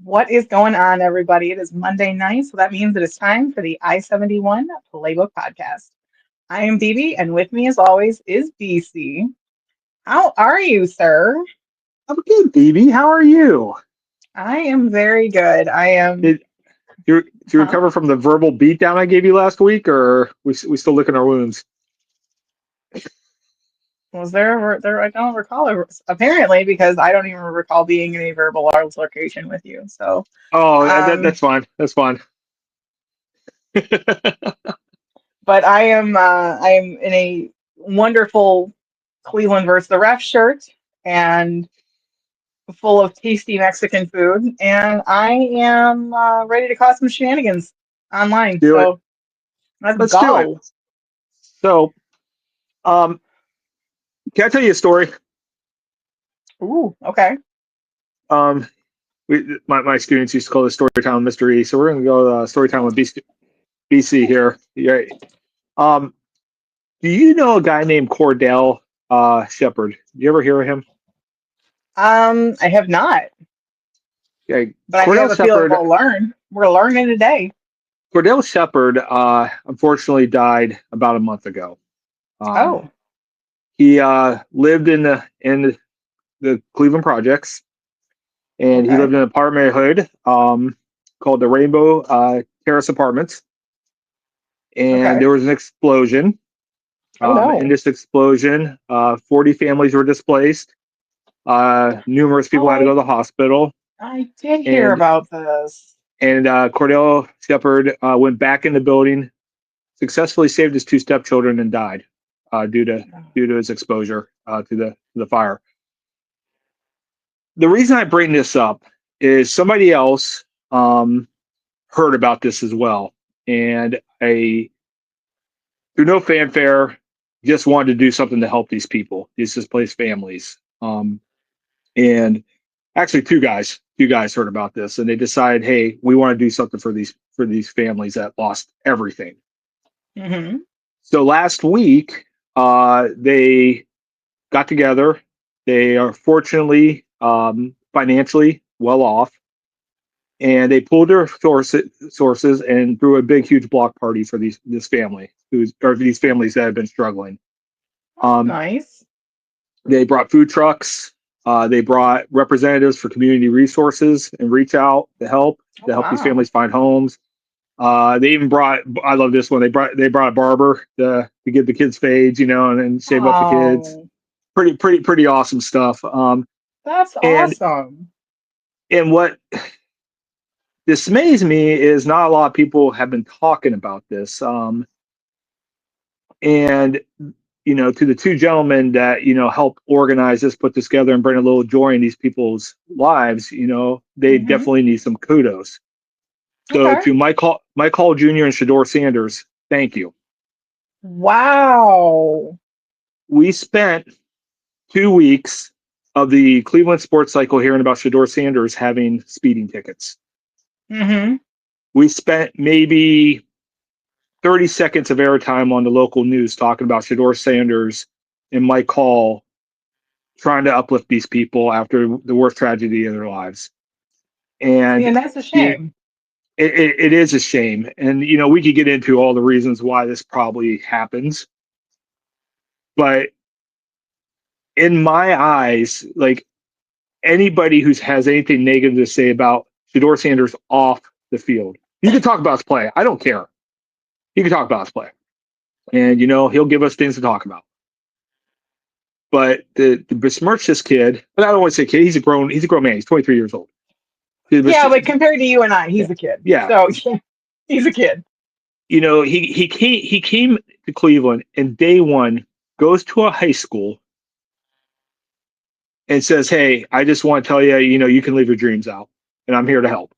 What is going on, everybody? It is Monday night, so that means it is time for the I-71 Playbook Podcast. I am BB, and with me, as always, is BC. How are you, sir? I'm good, BB. How are you? I am very good. I am. Did you Huh? recover from the verbal beatdown I gave you last week, or we still licking our wounds? Was there? I don't recall. Apparently, because I don't even recall being in a verbal altercation with you. So, Oh, um, that's fine. That's fine. but I am in a wonderful Cleveland versus the Ref shirt and full of tasty Mexican food, and I am ready to cause some shenanigans online. Do it. So let's Let's do it. go. So, um, can I tell you a story? Ooh, okay. Um, my students used to call this story time with Mr. E. So we're going to go story time with BC here. Yeah. Um, do you know a guy named Cordell Shepard? Do you ever hear of him? I have not, Yeah, but I have Cordell a feeling Shepard. we'll learn. We're learning today. Cordell Shepard, unfortunately died about a month ago. Um, Oh, he lived in the Cleveland projects, and he okay. lived in an apartment called the Rainbow Terrace Apartments. And Okay. there was an explosion. Oh In no. this explosion, 40 families were displaced. Numerous Oh, people had to go to the hospital, I did hear and about this. Cordell Shepard went back in the building, successfully saved his two stepchildren, and died due to his exposure to the fire. The reason I bring this up is somebody else heard about this as well, and through no fanfare, just wanted to do something to help these people, these displaced families. And actually, two guys heard about this, and they decided, hey, we want to do something for these families that lost everything. Mm-hmm. So last week, they got together. They are fortunately financially well off, and they pulled their sources and threw a big, huge block party for these families that have been struggling. That's Um, nice. they brought food trucks. They brought representatives for community resources and reach out Oh to help these wow. families find homes. They even brought. I love this one. They brought a barber to give the kids fades, and shave up the kids. Oh, Pretty awesome stuff. that's And awesome. and what dismays me is not a lot of people have been talking about this. And to the two gentlemen that help organize this, put this together, and bring a little joy in these people's lives, they Mm-hmm. definitely need some kudos. So Okay. to Mike Hall Jr. and Shador Sanders, thank you. Wow. We spent 2 weeks of the Cleveland sports cycle hearing about Shador Sanders having speeding tickets. Mm-hmm. We spent maybe 30 seconds of airtime on the local news talking about Shador Sanders and Mike Hall trying to uplift these people after the worst tragedy of their lives. See, And and that's a it, shame. it is a shame. And, we could get into all the reasons why this probably happens. But in my eyes, like anybody who has anything negative to say about Shador Sanders off the field, you can talk about his play. I don't care. You can talk about his play. And, he'll give us things to talk about. But to besmirch this kid, but I don't want to say kid, he's a grown man. He's 23 years old. Yeah, but compared to you and I, Yeah. he's a kid. Yeah. So he's a kid. He came to Cleveland and day one goes to a high school and says, "Hey, I just want to tell you, you can live your dreams out, and I'm here to help."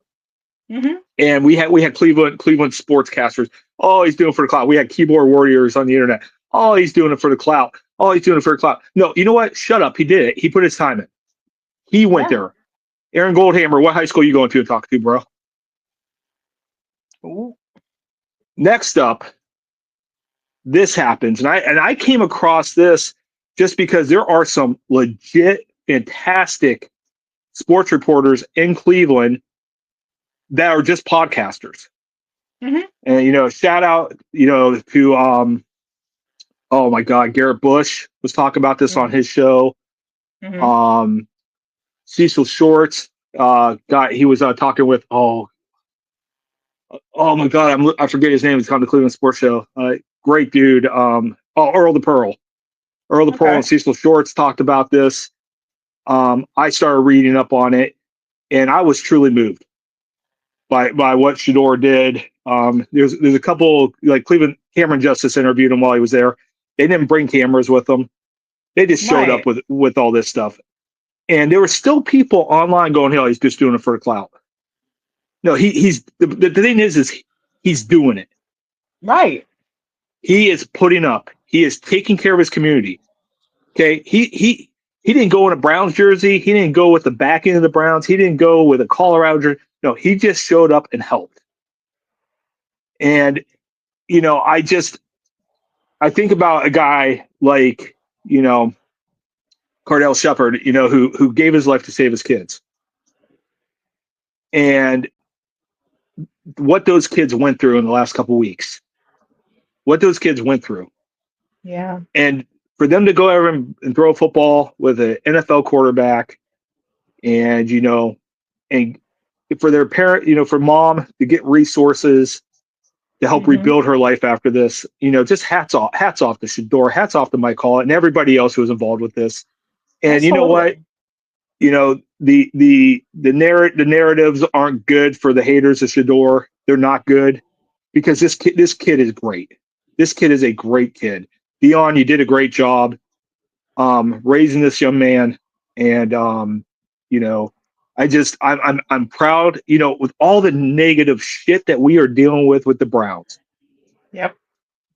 Mm-hmm. And we had Cleveland sportscasters. Oh, he's doing it for the clout. We had keyboard warriors on the internet. Oh, he's doing it for the clout. Oh, he's doing it for the clout. No, you know what? Shut up. He did it. He put his time in. He went Yeah. there. Aaron Goldhammer, what high school you going to talk to, bro? Ooh. Next up, this happens, and I came across this just because there are some legit, fantastic sports reporters in Cleveland that are just podcasters. Mhm. And shout out, to oh my God, Garrett Bush was talking about this on his show. Mhm. Cecil Shorts, he was talking with oh my God, I forget his name. He's on the Cleveland Sports Show. Great dude. Earl the Pearl. Earl the Pearl Okay. and Cecil Shorts talked about this. I started reading up on it, and I was truly moved by what Shador did. There's a couple, like Cleveland. Cameron Justice interviewed him while he was there. They didn't bring cameras with them. They just showed up Right. with all this stuff, and there were still people online going, "Hell, he's just doing it for the clout." No, he's the thing is he's doing it. Right. He is putting up. He is taking care of his community. Okay, he didn't go in a Browns jersey. He didn't go with the back end of the Browns. He didn't go with a Colorado jersey. No, he just showed up and helped. And I think about a guy like Cardell Shepard, who gave his life to save his kids, and what those kids went through in the last couple of weeks. What those kids went through. Yeah. And for them to go over and throw a football with an NFL quarterback, and and for their parent, for mom to get resources to help Mhm. rebuild her life after this, just hats off to Shador, hats off to Mike Hall and everybody else who was involved with this. And you know what? Absolutely. The narratives aren't good for the haters of Shador. They're not good because this kid is great. This kid is a great kid. Dion, you did a great job raising this young man, and I'm proud. With all the negative shit that we are dealing with the Browns, Yep.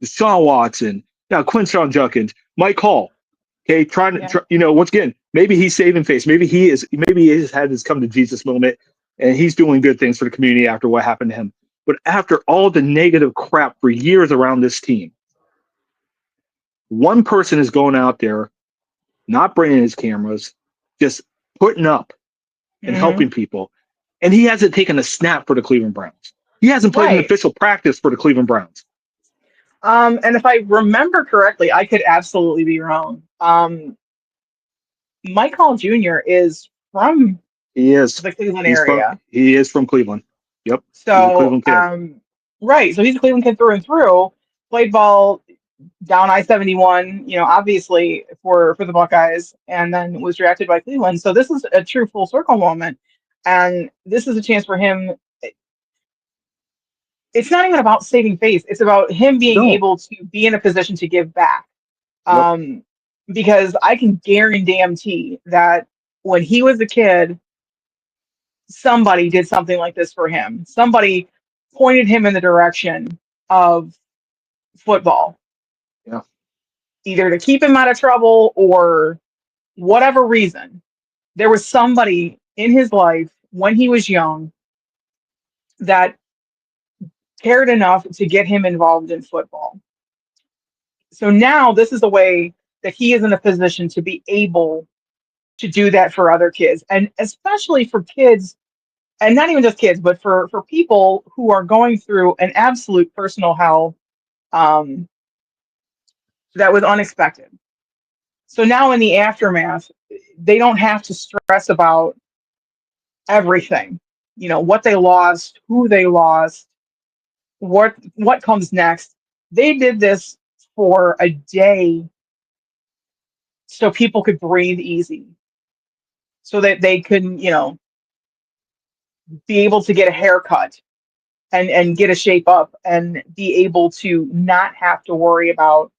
Deshaun Watson, now Quinshon Judkins, Mike Hall. Okay, Yeah. once again, maybe he's saving face. Maybe he has had his come to Jesus moment, and he's doing good things for the community after what happened to him. But after all the negative crap for years around this team, one person is going out there, not bringing his cameras, just putting up and Mhm. helping people. And he hasn't taken a snap for the Cleveland Browns. He hasn't played an Right. official practice for the Cleveland Browns. And if I remember correctly, I could absolutely be wrong. Mike Hall Jr. is from He is. the Cleveland area. He is from Cleveland. Yep. He's a So, Cleveland kid. right. So he's a Cleveland kid through and through. Played ball down I-71, obviously for the Buckeyes, and then was drafted by Cleveland. So this is a true full circle moment, and this is a chance for him. It's not even about saving face. It's about him being No. able to be in a position to give back. Yep. Because I can guarantee that when he was a kid, somebody did something like this for him. Somebody pointed him in the direction of football, Yeah. either to keep him out of trouble or whatever reason. There was somebody in his life when he was young that cared enough to get him involved in football. So now this is a way that he is in a position to be able to do that for other kids, and especially for kids, and not even just kids, but for people who are going through an absolute personal hell, um, that was unexpected. So now in the aftermath, they don't have to stress about everything, what they lost, who they lost, what comes next. They did this for a day so people could breathe easy, so that they couldn't, be able to get a haircut and get a shape up and be able to not have to worry about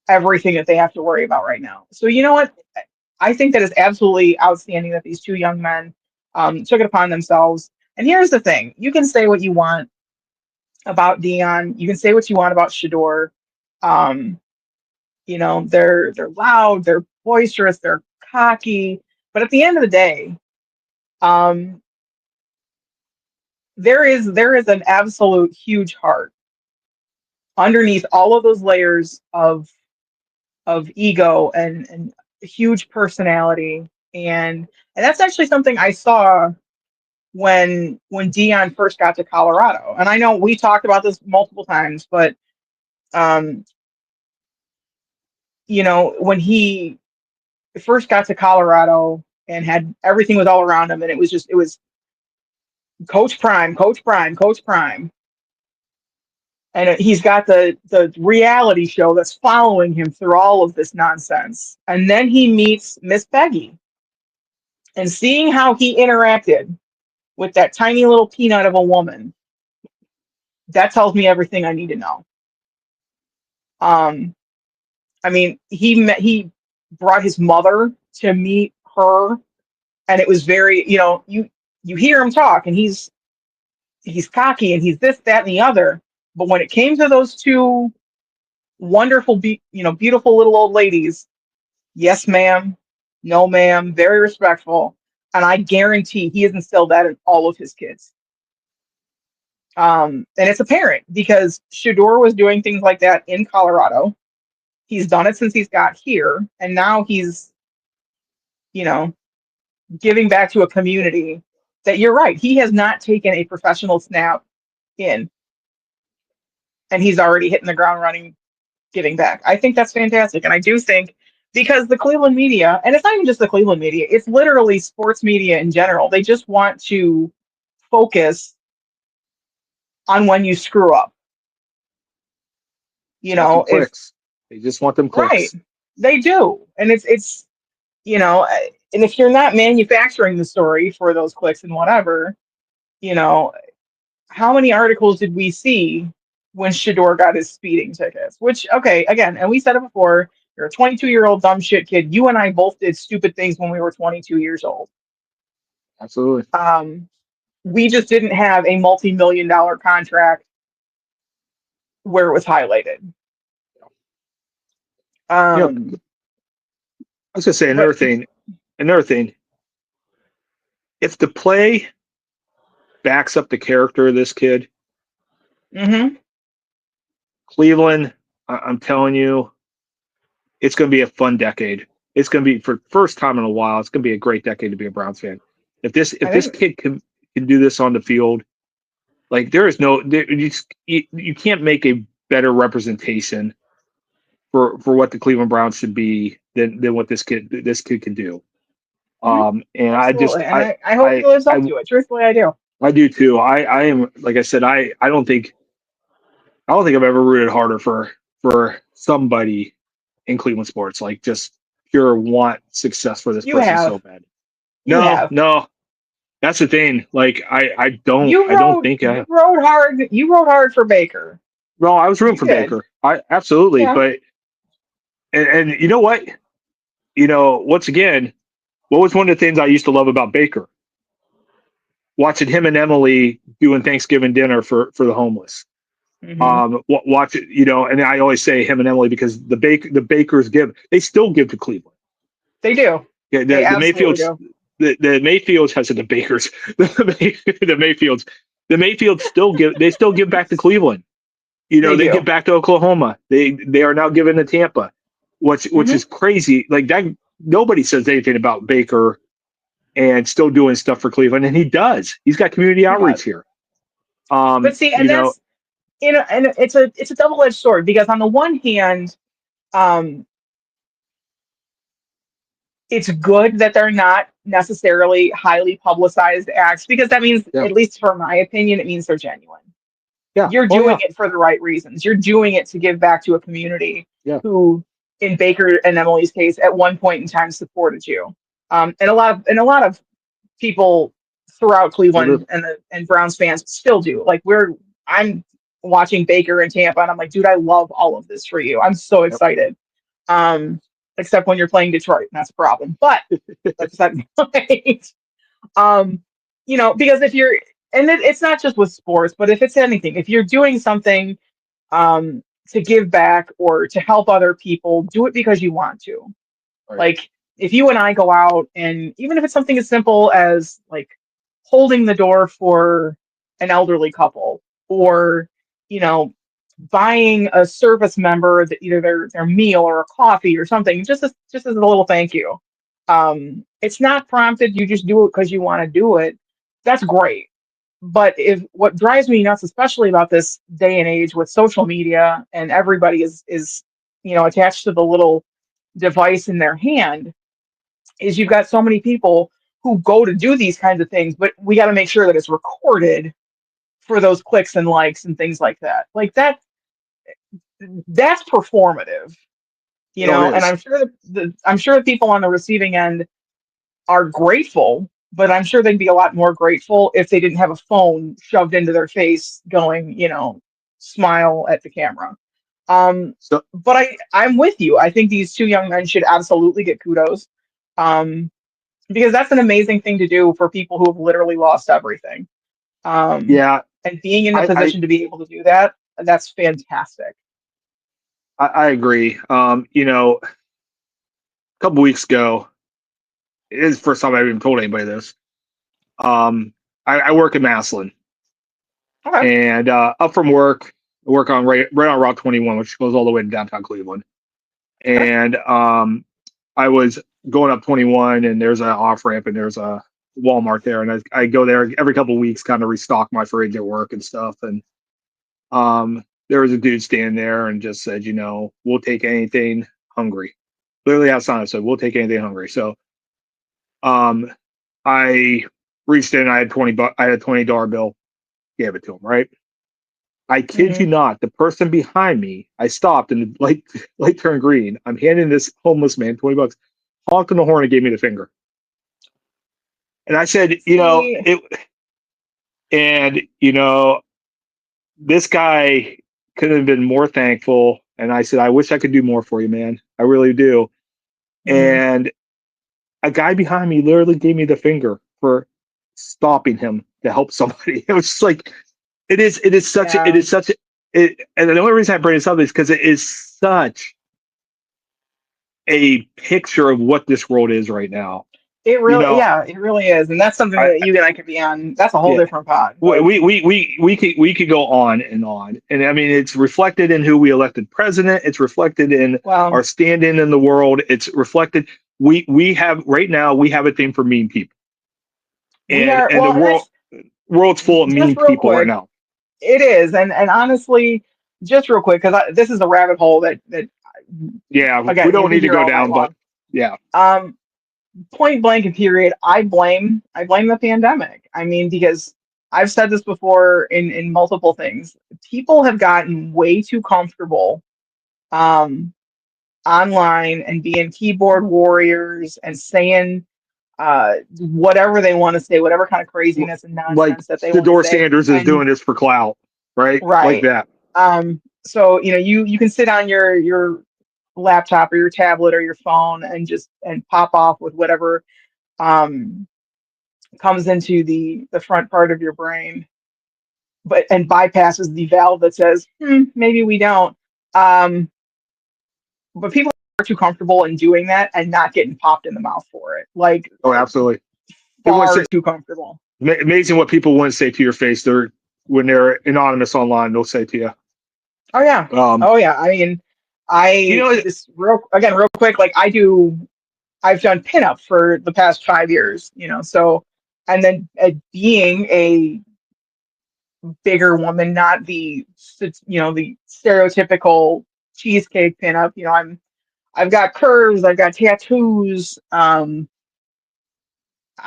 everything that they have to worry about right now. So you know what? I think that is absolutely outstanding that these two young men took it upon themselves. And here's the thing: you can say what you want about Dion, you can say what you want about Shador. Um, they're loud, they're boisterous, they're cocky, but at the end of the day, um, there is an absolute huge heart underneath all of those layers of ego and huge personality, and that's actually something I saw when Dion first got to Colorado. And I know we talked about this multiple times, but um, when he first got to Colorado and had everything was all around him, and it was Coach Prime, Coach Prime, Coach Prime, and he's got the reality show that's following him through all of this nonsense. And then he meets Miss Peggy, and seeing how he interacted with that tiny little peanut of a woman, that tells me everything I need to know. Um, I mean, he brought his mother to meet her, and it was very, you hear him talk, and he's cocky, and he's this, that, and the other. But when it came to those two wonderful, beautiful little old ladies, yes, ma'am, no, ma'am, very respectful, and I guarantee he has instilled that in all of his kids. And it's apparent because Shedeur was doing things like that in Colorado. He's done it since he's got here, and now he's, you know, giving back to a community that, you're right, he has not taken a professional snap in, and he's already hitting the ground running, giving back. I think that's fantastic, and I do think because the Cleveland media, and it's not even just the Cleveland media, it's literally sports media in general. They just want to focus on when you screw up. If Clicks. They just want them clicks. right, they do, and it's and if you're not manufacturing the story for those clicks and whatever, how many articles did we see when Shedeur got his speeding tickets? Which, okay, again, and we said it before, you're a 22-year-old dumb shit kid. You and I both did stupid things when we were 22 years old. Absolutely. We just didn't have a multi-million-dollar contract where it was highlighted. I was gonna say another thing. If the play backs up the character of this kid, Cleveland, I'm telling you, it's going to be a fun decade. It's going to be, for the first time in a while, it's going to be a great decade to be a Browns fan. If this kid can do this on the field, like you can't make a better representation for what the Cleveland Browns should be than what this kid can do. And absolutely. I hope he lives up to it. Truthfully, I do. I do too. I am, like I said, I don't think I've ever rooted harder for somebody in Cleveland sports, like just pure want success for this person so bad. No, that's the thing. Like I don't think you rode hard. You rode hard for Baker. No, I was rooting for Baker. I absolutely, but and you know what? Once again, what was one of the things I used to love about Baker? Watching him and Emily doing Thanksgiving dinner for the homeless. Watch it, and I always say him and Emily because the Bakers they still give to Cleveland. They do. Yeah, the Mayfields do. The Mayfields has the Bakers. The Mayfields still give back to Cleveland. They give back to Oklahoma. They are now giving to Tampa, which is crazy. Like that, nobody says anything about Baker and still doing stuff for Cleveland, and he does. He's got community outreach here. But see, and that's and it's a double-edged sword because on the one hand, it's good that they're not necessarily highly publicized acts because that means, at least for my opinion, it means they're genuine. Yeah. You're doing it for the right reasons. You're doing it to give back to a community who, in Baker and Emily's case, at one point in time supported you. And a lot of people throughout Cleveland and Browns fans still do. Like I'm watching Baker in Tampa and I'm like, dude, I love all of this for you. I'm so excited. Except when you're playing Detroit, and that's a problem. But that's that point. Because if you're, and it's not just with sports, but if it's anything, if you're doing something to give back or to help other people, do it because you want to. Right. Like if you and I go out, and even if it's something as simple as like holding the door for an elderly couple, or buying a service member that either their meal or a coffee or something, just as a little thank you. It's not prompted. You just do it because you want to do it. that's great. But if what drives me nuts, especially about this day and age with social media and everybody is attached to the little device in their hand, is you've got so many people who go to do these kinds of things, but we got to make sure that it's recorded for those clicks and likes and things like that. Like that's performative, Oh, it and is. I'm sure that people on the receiving end are grateful, but I'm sure they'd be a lot more grateful if they didn't have a phone shoved into their face going, smile at the camera. So But I'm with you. I think these two young men should absolutely get kudos. Um, because that's an amazing thing to do for people who have literally lost everything. Um, yeah, and being in the I, I position to be able to do that, that's fantastic. I agree. A couple weeks ago, it is the first time I've even told anybody this. I work in Maslin, Okay. and up from work, I work on right on Route 21, which goes all the way to downtown Cleveland. Okay. And I was going up 21, and there's an off ramp, and there's a Walmart there, and I go there every couple of weeks, kind of restock my fridge at work and stuff. And there was a dude standing there and just said, we'll take anything hungry. Literally outside, I said, we'll take anything hungry. So I reached in, I had I had a $20 bill, gave it to him, right? I kid you Hmm. not, the person behind me, I stopped and the light turned green. I'm handing this homeless man $20, honked on the horn and gave me the finger. And I said, See, and this guy couldn't have been more thankful. And I said, I wish I could do more for you, man. I really do. mhm. And a guy behind me literally gave me the finger for stopping him to help somebody. It was just like, it Yeah, is such and the only reason I bring this up is because it is such a picture of what this world is right now. You know, it really is, and that's something I, that you and I could be on. That's a whole yeah, different pod. we, But we could go on, and I mean, it's reflected in who we elected president. It's reflected in well, our stand-in in the world. It's reflected. We have right now. We have a thing for mean people, we and are the and that's world's full of just mean real people right quick. now. It is, and honestly, just real quick because this is a rabbit hole that Yeah, we again you don't could need to hear go all night down, but long. yeah, Um, Point blank and period, I blame the pandemic. I mean, because I've said this before in multiple things. People have gotten way too comfortable um online and being keyboard warriors and saying whatever they want to say, whatever kind of craziness and like nonsense that they want to Shador say. Sanders is And doing this for clout, right? Like right. that. So you can sit on your laptop or your tablet or your phone and just and pop off with whatever um comes into the front part of your brain, but and bypasses the valve that says, maybe we don't. Um, but people are too comfortable in doing that and not getting popped in the mouth for it. Like Oh, absolutely. They want to far say too comfortable. amazing what people wouldn't say to your face. They're when they're anonymous online, they'll say to you. Oh yeah. Um, Oh yeah. I mean, you I know, this real quick, like I've done pinup for the past 5 years, so and then being a bigger woman, not the stereotypical cheesecake pinup. I've got curves, I've got tattoos. I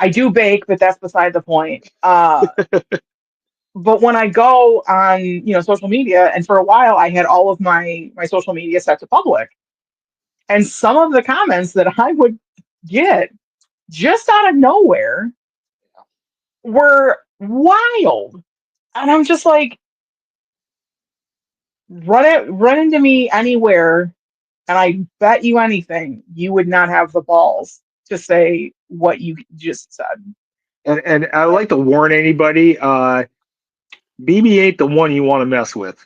do bake, but that's beside the point. But when I go on, social media, and for a while I had all of my social media set to public, and some of the comments that I would get just out of nowhere were wild, and I'm just like, run into me anywhere, and I bet you anything you would not have the balls to say what you just said. and I Like, like to warn anybody. BB ain't the one you want to mess with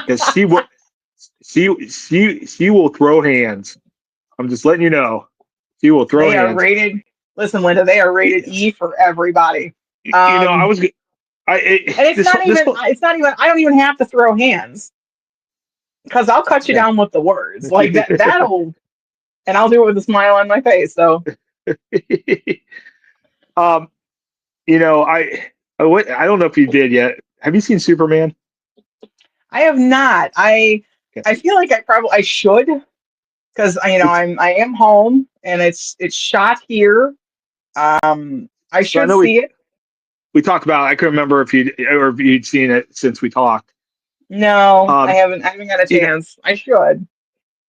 because she will throw hands. I'm just letting you know. She will throw they are hands. rated. Listen, Linda, they are rated E for everybody. I Um, was and it's this not this even. It's not even. I don't even have to throw hands because I'll cut you yeah. down with the words like that. That'll, and I'll do it with a smile on my face. So um I don't know if you did yet. Have you seen Superman? I have not. Okay. I feel like I should, because It's, I am home and it's shot here. I so I should know see it. we talked about. I couldn't remember if you'd seen it since we talked. No, Um, I haven't got a you know, chance. I should.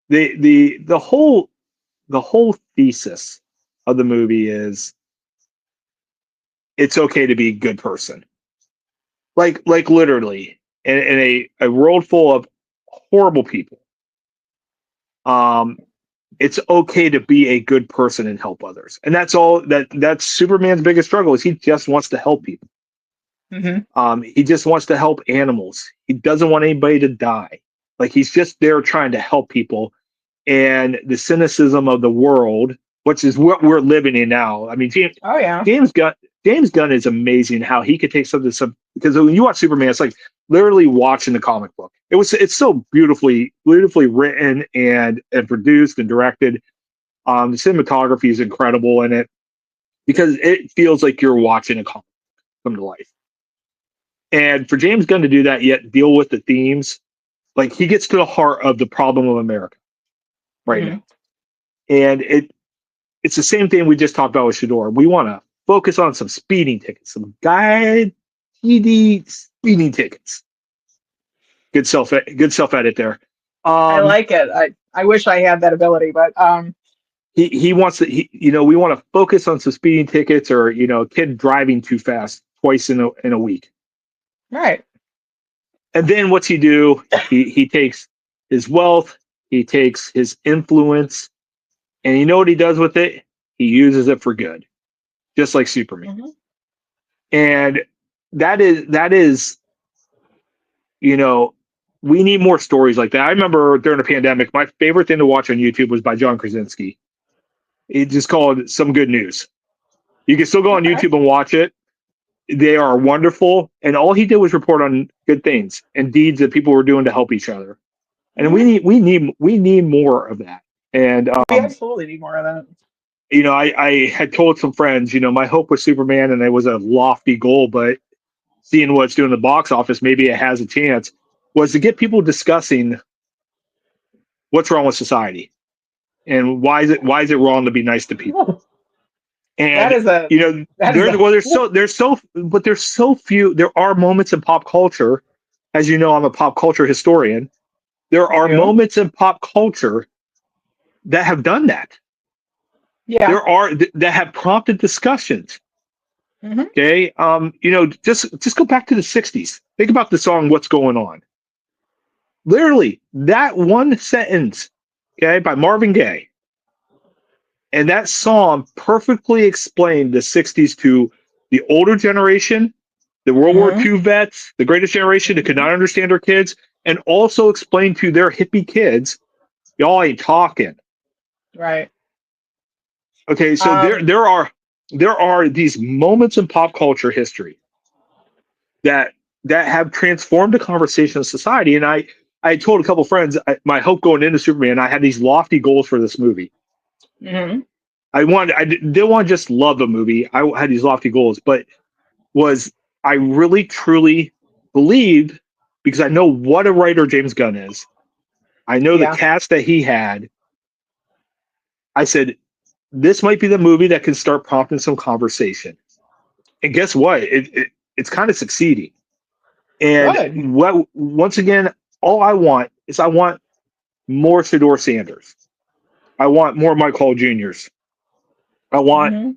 the whole thesis of the movie is it's okay to be a good person. Like literally in a world full of horrible people. Um, it's okay to be a good person and help others. And that's Superman's biggest struggle is he just wants to help people. Hmm. He just wants to help animals. He doesn't want anybody to die. Like he's just there trying to help people. And the cynicism of the world, which is what we're living in now. I mean, Oh yeah. James Gunn James Gunn is amazing how he could take something because when you watch Superman, it's like literally watching the comic book. It's so beautifully written and produced and directed. The cinematography is incredible in it because it feels like you're watching a comic come to life. And for James Gunn to do that, yet deal with the themes, like he gets to the heart of the problem of America right Hmm. now. And it's the same thing we just talked about with Shador. We want to focus on some speeding tickets, some guide TD speeding tickets. Good self edit there. I Um, like it. I wish I had that ability, but he wants to. We want to focus on some speeding tickets or a kid driving too fast twice in a week. right. And then what's he do? He takes his wealth, he takes his influence, and you know what he does with it? He uses it for good, just like Superman. Hmm. And that is you know we need more stories like that. I remember during the pandemic, my favorite thing to watch on YouTube was by John Krasinski. It's just called Some Good News. You can still go on Okay. YouTube and watch it. They are wonderful, and all he did was report on good things and deeds that people were doing to help each other. And we Hmm. need more of that. And We absolutely need more of that. I had told some friends, my hope with Superman, and it was a lofty goal, but seeing what it's doing in the box office, maybe it has a chance, was to get people discussing what's wrong with society and why is it wrong to be nice to people. That And is a that is there a well there's so few. There are moments in pop culture, as you know, I'm a pop culture historian. There I are do. moments in pop culture that have done that. Yeah. That have prompted discussions. Hmm. Okay, just go back to the '60s. Think about the song "What's Going On." Literally, that one sentence, okay, by Marvin Gaye, and that song perfectly explained the '60s to the older generation, the World War Hmm. II vets, the greatest generation that could Hmm. not understand their kids, and also explained to their hippie kids, y'all ain't talking. Right. Okay, so there Um. there are there are these moments in pop culture history that have transformed the conversation of society. And I told a couple friends my hope going into Superman. I had these lofty goals for this movie. Hmm. I didn't want to just love the movie. I had these lofty goals, but was I really truly believed because I know what a writer James Gunn is. I know the Yeah. cast that he had. I said this might be the movie that can start prompting some conversation. And guess what? It's kind of succeeding. And Good. what once again, all I want more Fedor Sanders. I want more Mike Hall Juniors. I want Hmm.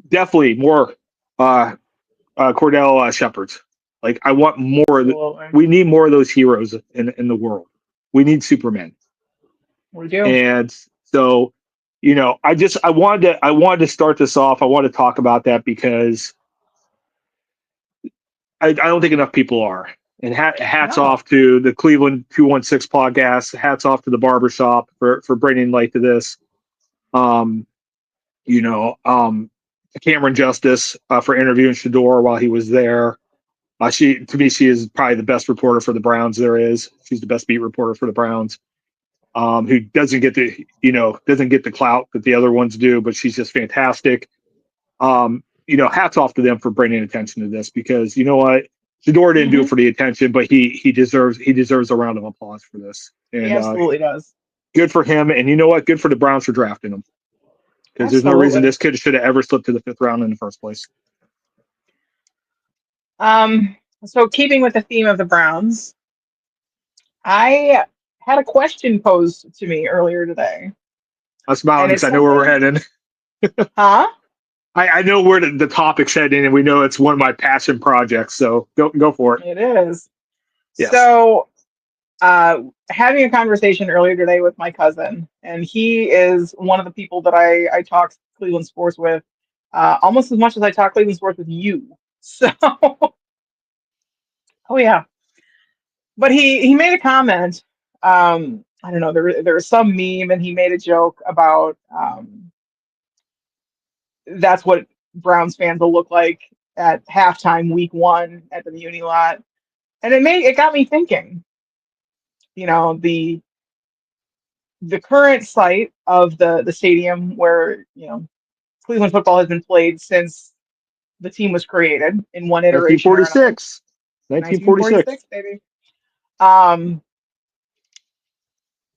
definitely more Cordell Shepherds. Like I want more. Absolutely. We need more of those heroes in the world. We need Superman. We do. And so, I wanted to start this off. I want to talk about that because I don't think enough people are. And hats No. off to the Cleveland 216 podcast. Hats off to the barbershop for bringing light to this. Um, you know, um, Cameron Justice for interviewing Shador while he was there. She is probably the best reporter for the Browns there is. She's the best beat reporter for the Browns. Who doesn't get the clout that the other ones do, but she's just fantastic. hats off to them for bringing attention to this, because you know what, Shedeur didn't do it for the attention, but he deserves a round of applause for this. And He absolutely does. good for him. And you know what? Good for the Browns for drafting him, because there's no reason this kid should have ever slipped to the 5th round in the first place. So keeping with the theme of the Browns, I had a question posed to me earlier today. I'm smiling because I know where we're heading. Huh? I know where the topic's heading, and we know it's one of my passion projects. So go for it. It is. Yes. So, having a conversation earlier today with my cousin, and he is one of the people that I talk Cleveland sports with, almost as much as I talk Cleveland sports with you. So, oh yeah. But he made a comment. I don't know. There was some meme, and he made a joke about that's what Browns fans will look like at halftime week 1 at the Muni Lot. And it got me thinking, the current site of the stadium where, Cleveland football has been played since the team was created in one iteration. 1946. 1946, baby.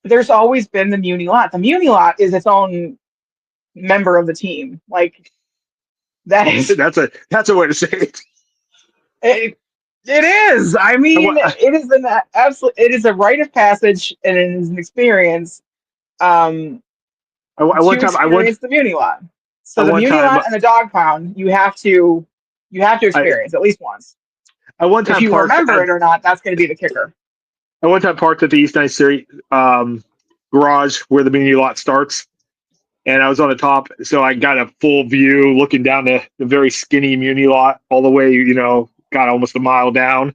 There's always been the Muni Lot. The Muni Lot is its own member of the team. Like, that is that's a way to say it. It is. I mean, it is an absolute. It is a rite of passage, and it is an experience. One time I went the Muni Lot. So the Muni Lot and the Dog Pound, you have to experience at least once. I one time if you remember it or not, that's going to be the kicker. I one time parked at the East 9th Street garage where the Muni Lot starts, and I was on the top, so I got a full view looking down the very skinny Muni Lot all the way, got almost a mile down.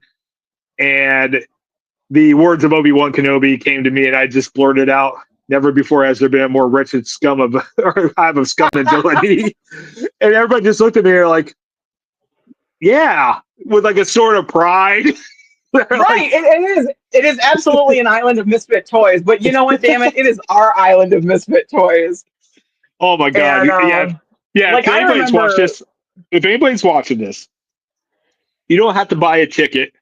And the words of Obi-Wan Kenobi came to me, and I just blurted out, "Never before has there been a more wretched scum of scum and villainy." And everybody just looked at me and like, yeah, with like a sort of pride. Right. It is absolutely an island of misfit toys, but you know what, damn it, it is our island of misfit toys. Oh my God. And, yeah. Like, if anybody's watching this, you don't have to buy a ticket.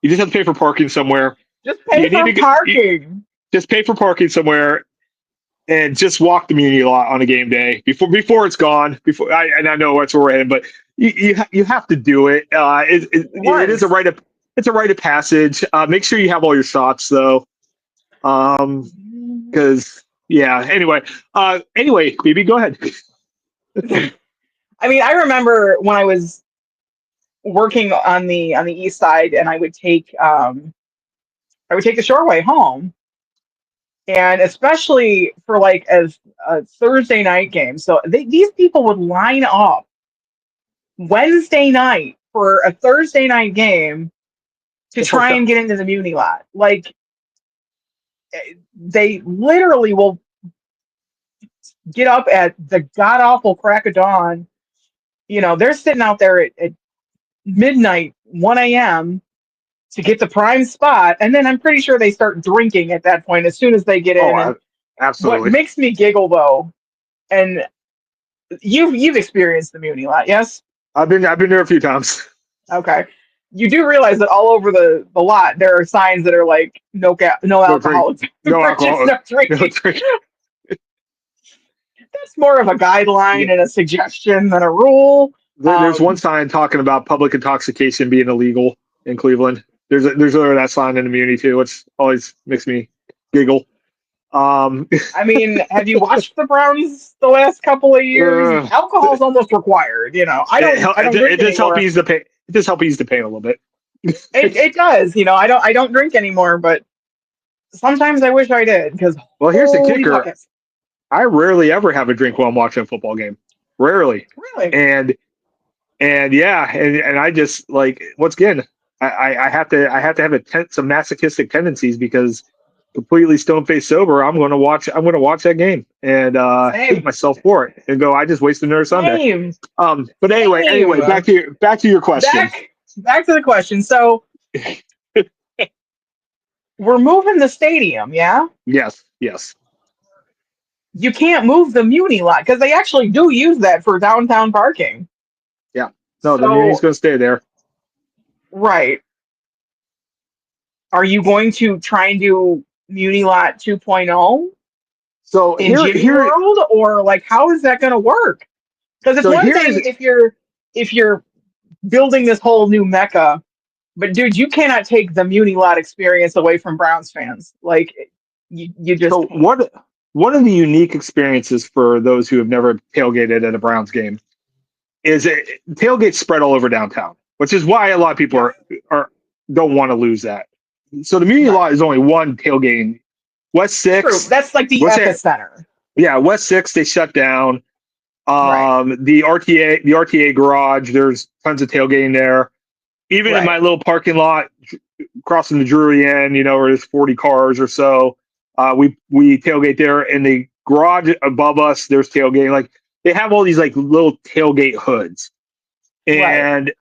You just have to pay for parking somewhere. Just pay for parking. Just pay for parking somewhere, and just walk the Muni Lot on a game day before it's gone. I know that's where we're heading, but you have to do it. It is a rite of passage. Make sure you have all your shots though, because Anyway, BB, go ahead. I mean, I remember when I was working on the east side, and I would take the Shoreway home, and especially for like a Thursday night game. So these people would line up Wednesday night for a Thursday night game to try and get into the Muni Lot. Like, they literally will get up at the god awful crack of dawn. They're sitting out there at midnight, 1 a.m. to get the prime spot, and then I'm pretty sure they start drinking at that point as soon as they get in. Absolutely. What makes me giggle though, and you've experienced the Muni Lot, yes? I've been there a few times. Okay. You do realize that all over the lot there are signs that are like no alcohol, no alcohol, no drinking. That's more of a guideline and a suggestion than a rule. There's one sign talking about public intoxication being illegal in Cleveland. There's that sign in the Muni too, which always makes me giggle. I mean, have you watched the Browns the last couple of years? Alcohol is almost required. It just helps ease the pain. It just helps ease the pain a little bit. It does. I don't drink anymore, but sometimes I wish I did, because here's the kicker. Buckets. I rarely ever have a drink while I'm watching a football game. Rarely. Really? And I just, like, once again, I have to have some masochistic tendencies, because completely stone faced sober, I'm going to watch that game and hate myself for it and go, I just wasted another Sunday. Same. But anyway, back to your question. Back to the question. So we're moving the stadium, yeah? Yes. You can't move the Muni Lot, because they actually do use that for downtown parking. No, the Muni's So, going to stay there. right. Are you going to try and do Muni Lot 2.0 So in Jimmy World, or like how is that going to work? Because it's so one here thing is if you're building this whole new mecca, but dude, you cannot take the Muni Lot experience away from Browns fans. Like you just so can't. what one of the unique experiences for those who have never tailgated at a Browns game is tailgates spread all over downtown, which is why a lot of people Yeah, are don't want to lose that. So the Muni right. Lot is only one tailgating. West True. Six, That's like the what's it? epicenter. Yeah, West Six they shut down. Right. The RTA garage, there's tons of tailgating there. Even in Right. my little parking lot crossing the Drury End, where there's 40 cars or so, we tailgate there. In the garage above us, there's tailgating. Like they have all these like little tailgate hoods, Right. and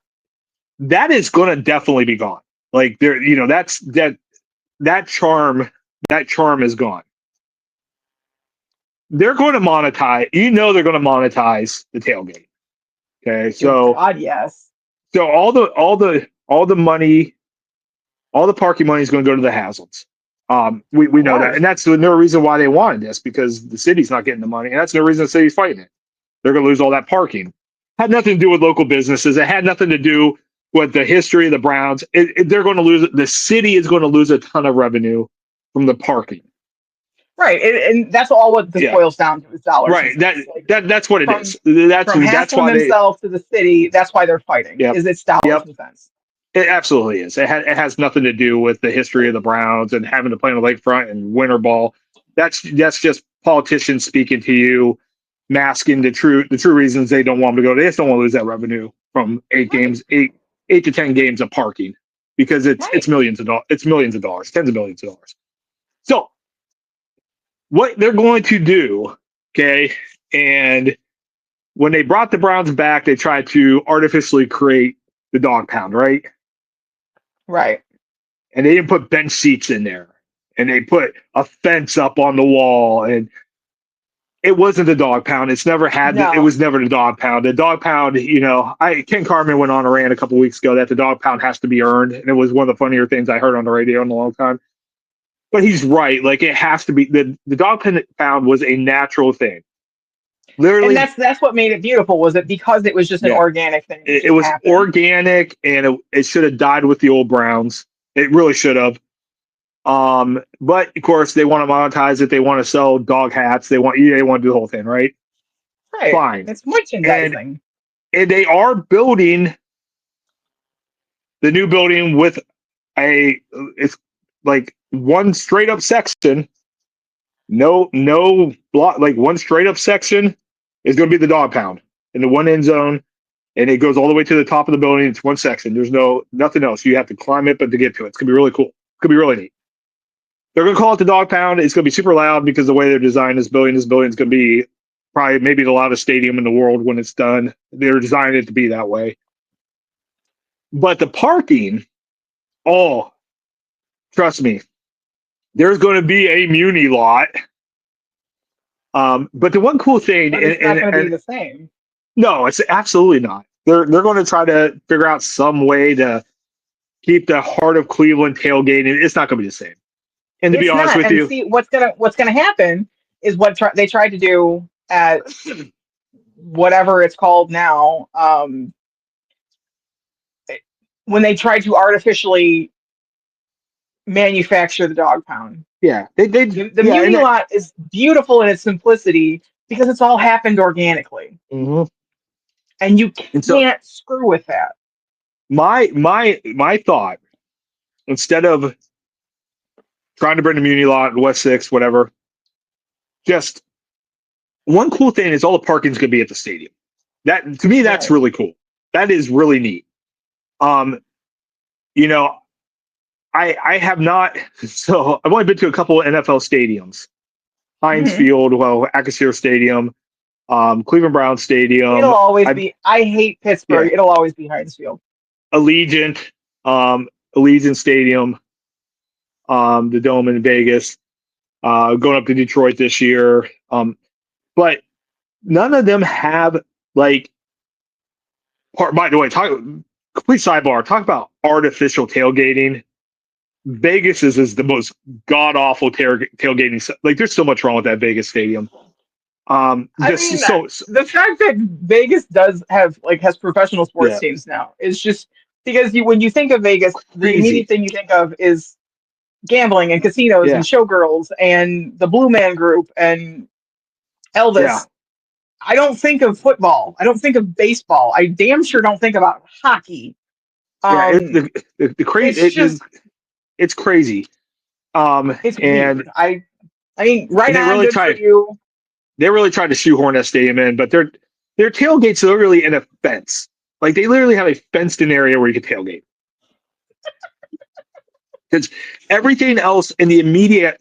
that is going to definitely be gone. Like there, that charm is gone. They're going to monetize. They're going to monetize the tailgate. Okay, Dear so God, yes. all the money, all the parking money is going to go to the Haslam's. Of We know that, and course. that's no reason why they wanted this, because the city's not getting the money, and that's no reason the city's fighting it. They're going to lose all that parking. Had nothing to do with local businesses. It had nothing to do with the history of the Browns. They're going to lose. The city is going to lose a ton of revenue from the parking. Right. And that's all what this Yeah, boils down to is dollars and right. That cents. Like that that's what it from is. That's Haslam why they. himself to the city, that's why they're fighting. Yep. Is it's dollars Yep. and cents. It absolutely is. It has nothing to do with the history of the Browns and having to play on the lakefront and winter ball. That's just politicians speaking to you, masking the true reasons they don't want them to go. They just don't want to lose that revenue from Right. 8 to 10 games of parking, because it's Right. millions of dollars, tens of millions of dollars. So what they're going to do, okay, and when they brought the Browns back, they tried to artificially create the dog pound, right? Right. And they didn't put bench seats in there, and they put a fence up on the wall, and it wasn't the dog pound. It No. was never the dog pound. The dog pound, Ken Carman went on a rant a couple weeks ago that the dog pound has to be earned, and it was one of the funnier things I heard on the radio in a long time. But he's right. Like, it has to be. The dog pound was a natural thing. And Literally, that's what made it beautiful, was it because it was just an yeah. organic thing that It just was happened. organic, and it should have died with the old Browns. It really should have. But of course they want to monetize it. They want to sell dog hats. They want to do the whole thing, right? Right. Fine. It's And merchandising. they are building the new building with it's like one straight up section. No block, like one straight up section is going to be the dog pound in the one end zone, and it goes all the way to the top of the building. It's one section. There's nothing else. You have to climb it, but to get to it, it's going to be really cool. It's going to be really neat. They're going to call it the dog pound. It's going to be super loud because the way they're designed this building is going to be probably maybe the loudest stadium in the world when it's done. They're designing it to be that way. But the parking, oh, trust me, there's going to be a Muni lot. But the one cool thing, But it's not going to be the same. no, it's absolutely not. They're going to try to figure out some way to keep the heart of Cleveland tailgating. It's not going to be the same. And to be It's honest not. with And you, see, what's gonna happen is they tried to do at whatever it's called now. When they tried to artificially manufacture the dog pound, yeah, the yeah, Muni lot is beautiful in its simplicity because it's all happened organically, mm-hmm. and you And so can't screw with that. my thought, instead of trying to bring the Muni lot, West Six, whatever, just one cool thing is all the parking's going to be at the stadium. That, to me, that's Right. really cool. That is really neat. Um, you know, I have not. So I've only been to a couple of NFL stadiums: Heinz Mhm. Field, Acrisure Stadium, Cleveland Browns It'll Stadium. always I be. I hate Yeah, Pittsburgh. It'll always be Heinz Field. Allegiant, Allegiant Stadium, the Dome in Vegas. Going up to Detroit this year. But none of them have like By the way, complete sidebar. Talk about artificial tailgating. Vegas is the most god awful tailgating. Like, there's so much wrong with that Vegas stadium. I Just mean, so the fact that Vegas does have has professional sports yeah, teams now is just because when you think of Vegas, the crazy. immediate thing you think of is gambling and casinos and Yeah, showgirls and the Blue Man Group and yeah, Elvis. I don't think of football. I don't think of baseball. I damn sure don't think about hockey. yeah. It's Um, the crazy. it's just It's crazy. it's And weird. I mean, right they on, really good for tried. you. They really tried to shoehorn that stadium in, but their tailgates literally in a fence. Like, they literally have a fenced in area where you can tailgate. Because everything else in the immediate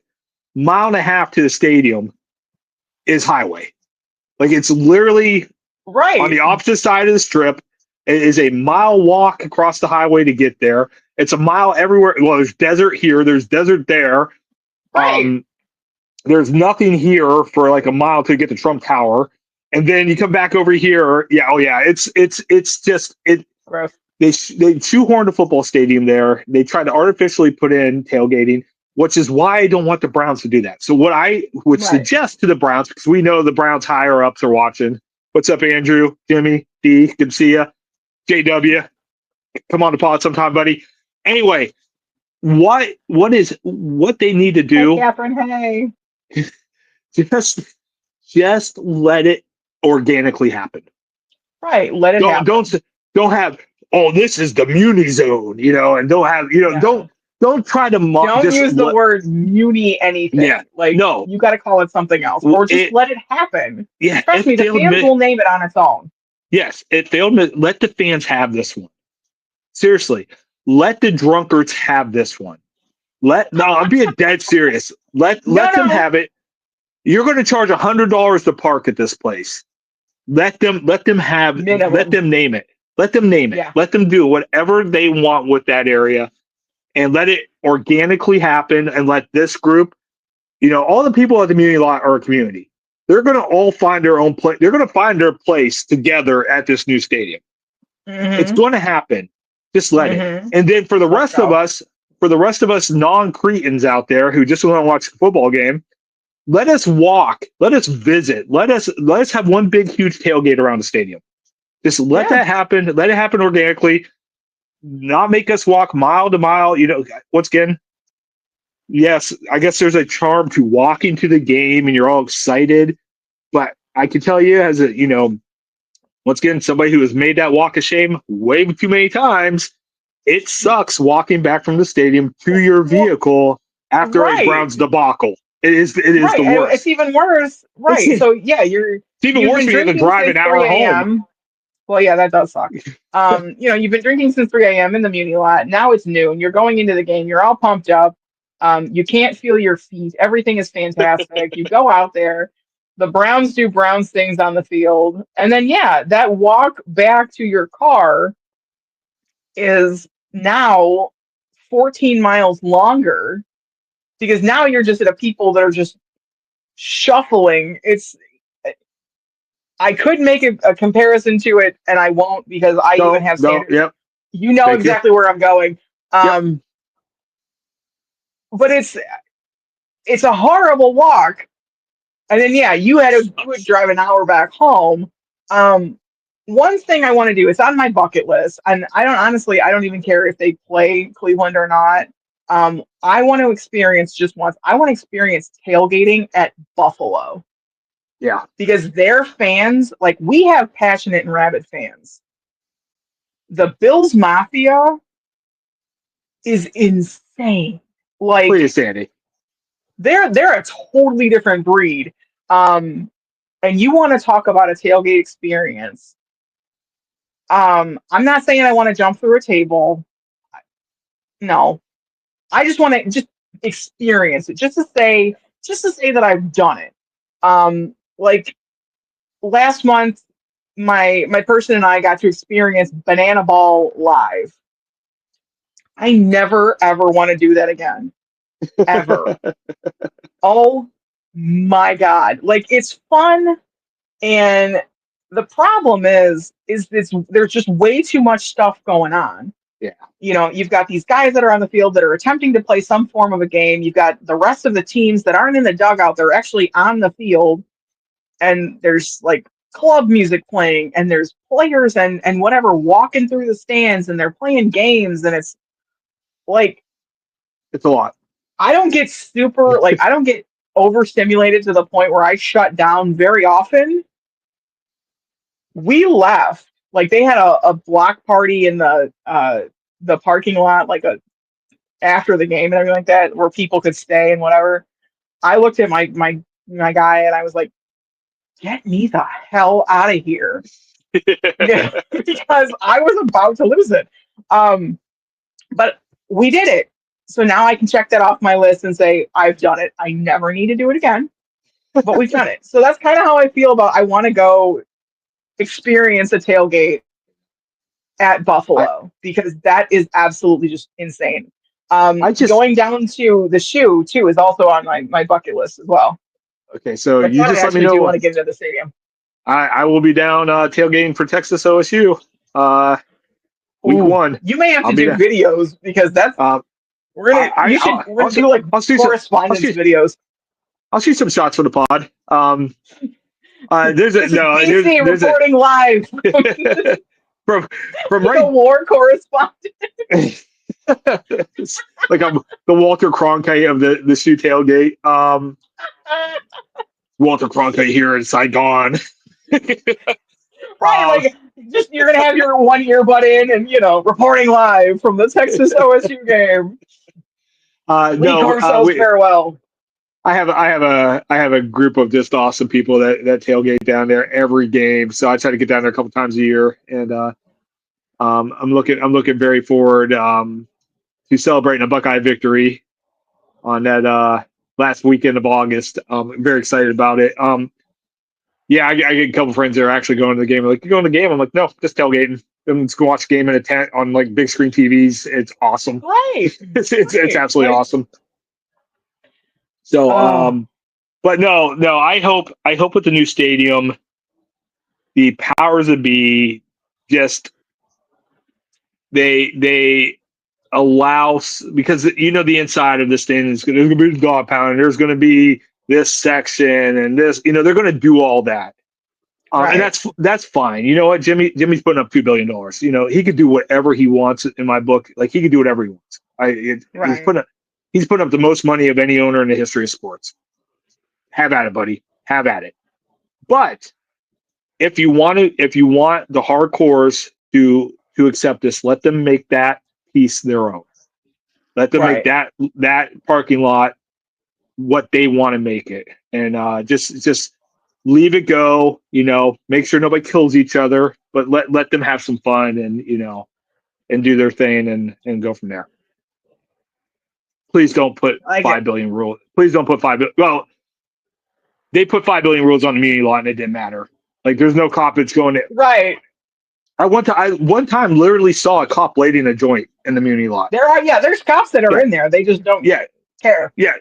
mile and a half to the stadium is highway. Like, it's literally on Right, the opposite side of the strip. It is a mile walk across the highway to get there. It's a mile everywhere. Well, there's desert here, there's desert there. right. There's nothing here for like a mile to get to Trump Tower. And then you come back over here. Yeah, oh yeah, it's just it. Gross. They shoehorned a football stadium there. They tried to artificially put in tailgating, which is why I don't want the Browns to do that. So what I would Right. suggest to the Browns, because we know the Browns higher ups are watching. What's up, Andrew, Jimmy, D, good to see you. JW, come on the pod sometime, buddy. Anyway, what they need to Hey, do? Catherine. Hey. Just let it organically happen. Right. Let it Don't happen. don't have, oh, this is the Muni zone, and don't have, Yeah. don't try to Don't use the word muni yeah, anything. Like no, you got to call it something else, or just let it happen. yeah, Trust it me, the failed fans will name it on its own. yes, it failed let the fans have this one. Seriously, let the drunkards have this one. No, I'm being dead serious. Let them No. have it. You're going to charge $100 to park at this place. Let them Minimum. let them name it. Let them name it. Yeah. Let them do whatever they want with that area, and let it organically happen. And let this group, all the people at the community lot are a community. They're going to all find their own place. They're going to find their place together at this new stadium. It's going to happen. Just let it. And then for the rest of us non-Cretans out there who just want to watch the football game, let us walk, let us visit, let us have one big huge tailgate around the stadium. Just let that happen. Let it happen organically. Not make us walk mile to mile. Once again, yes, I guess there's a charm to walking to the game and you're all excited. But I can tell you, as a once again, somebody who has made that walk of shame way too many times, it sucks walking back from the stadium to your vehicle after a Browns debacle. It is the worst. It's even worse. Right. So yeah, it's even worse when you have to drive an hour home. Well, yeah, that does suck. You've been drinking since 3 a.m. in the Muni lot. Now it's noon. You're going into the game. You're all pumped up. You can't feel your feet. Everything is fantastic. You go out there. The Browns do Browns things on the field. And then, yeah, that walk back to your car is now 14 miles longer because now you're just at a people that are just shuffling. I could make a comparison to it, and I won't because I even have standards. Yep. You know exactly where I'm going. But it's a horrible walk. And then you had to drive an hour back home. One thing I want to do, it's on my bucket list, and I don't even care if they play Cleveland or not. I want to experience just once. I want to experience tailgating at Buffalo. Yeah. Because their fans, like we have passionate and rabid fans. The Bills Mafia is insane. Like, please, Sandy. They're a totally different breed. And you want to talk about a tailgate experience. I'm not saying I want to jump through a table. No. I just want to just experience it. Just to say that I've done it. Like last month, my person and I got to experience Banana Ball live. I never ever want to do that again. Ever. Oh my God. Like it's fun and the problem is this, there's just way too much stuff going on. Yeah. You know, you've got these guys that are on the field that are attempting to play some form of a game. You've got the rest of the teams that aren't in the dugout, they're actually on the field, and there's like club music playing, and there's players and whatever walking through the stands, and they're playing games, and it's like It's a lot. I don't get super like I don't get overstimulated to the point where I shut down very often. We left like they had a block party in the parking lot, like a after the game and everything like that, where people could stay and whatever. I looked at my guy and I was like, "Get me the hell out of here!" Yeah, because I was about to lose it. But we did it, so now I can check that off my list and say I've done it. I never need to do it again, but we've done it. So that's kind of how I feel about. I want to go experience a tailgate at Buffalo because that is absolutely just insane. I just Going down to the shoe too is also on my bucket list as well. Okay, so But you I just let me actually do know. want to get into the stadium. I will be down tailgating for Texas OSU week Ooh, 1. you may have I'll to be do there. videos because that's we're gonna we're gonna do like correspondence videos. I'll shoot some shots for the pod. There's a This is no. DC There's a reporting live from like right a war correspondent. like I'm the Walter Cronkite of the shoe tailgate. Walter Cronkite here in Saigon. Right, like just you're gonna have your one earbud in and reporting live from the Texas OSU game. Lee Corso's farewell. I have a group of just awesome people that tailgate down there every game. So I try to get down there a couple times a year, and I'm looking very forward to celebrating a Buckeye victory on that last weekend of August. I'm very excited about it. Yeah, I get a couple friends that are actually going to the game. They're like, you going to the game? I'm like, no, just tailgating. Let's go watch the game in a tent on like big screen TVs. It's awesome. Right. It's absolutely awesome. So, but no, I hope with the new stadium, the powers that be just they allow, because the inside of this thing is going to be the dog pound, and there's going to be this section and this, they're going to do all that. Right. And that's fine. You know what? Jimmy's putting up $2 billion. He could do whatever he wants in my book. Like he could do whatever he wants. Right. He's putting up the most money of any owner in the history of sports. Have at it, buddy. Have at it. But if you want the hardcores to accept this, let them make that piece their own. Let them make that parking lot what they want to make it, and just leave it go. Make sure nobody kills each other, but let them have some fun and and do their thing and go from there. Please don't put 5 billion rules. Please don't put 5 billion. Well, they put 5 billion rules on the community lot and it didn't matter. Like there's no cop that's going to. Right. I one time literally saw a cop blading a joint in the community lot. There's cops that are in there. They just don't care. Yeah.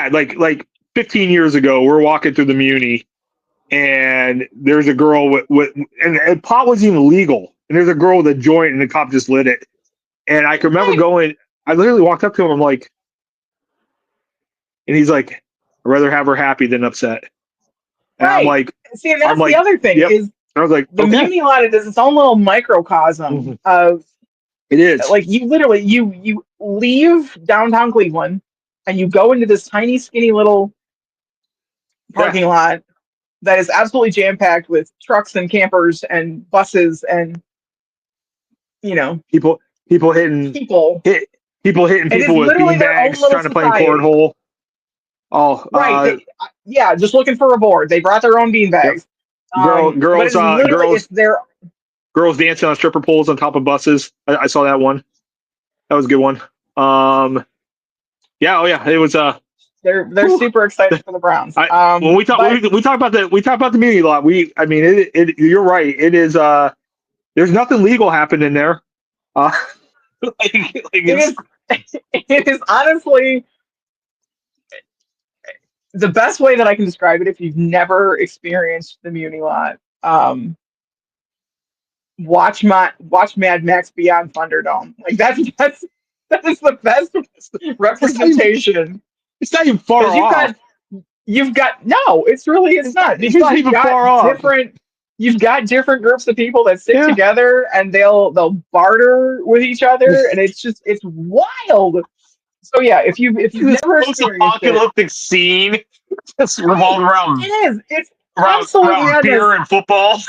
Like 15 years ago, we're walking through the Muni and there's a girl and pot wasn't even legal. And there's a girl with a joint and the cop just lit it. And I can remember I literally walked up to him. I'm like, and he's like, I'd rather have her happy than upset. And I'm like, see, and that's the other thing is I was like, the Muni lot is its own little microcosm of. It is like you literally you leave downtown Cleveland and you go into this tiny skinny little parking lot that is absolutely jam packed with trucks and campers and buses and people hitting people hitting people with beanbags trying to play cornhole. Oh, right. Just looking for a board. They brought their own beanbags. Girls dancing on stripper poles on top of buses. I saw that one. That was a good one. It was. They're super excited for the Browns. When we talk about the community lot, you're right. It is. There's nothing legal happening there. It is honestly the best way that I can describe it. If you've never experienced the Muni lot, Um, watch Mad Max Beyond Thunderdome. Like that is the best representation It's not even far because off. you've got no, it's not It's because not even far off. you've got different groups of people that stick Yeah. together and they'll barter with each other and it's wild. So yeah, if you've This never experienced it, post-apocalyptic scene just revolved around it is. It's absolute around madness. beer and football.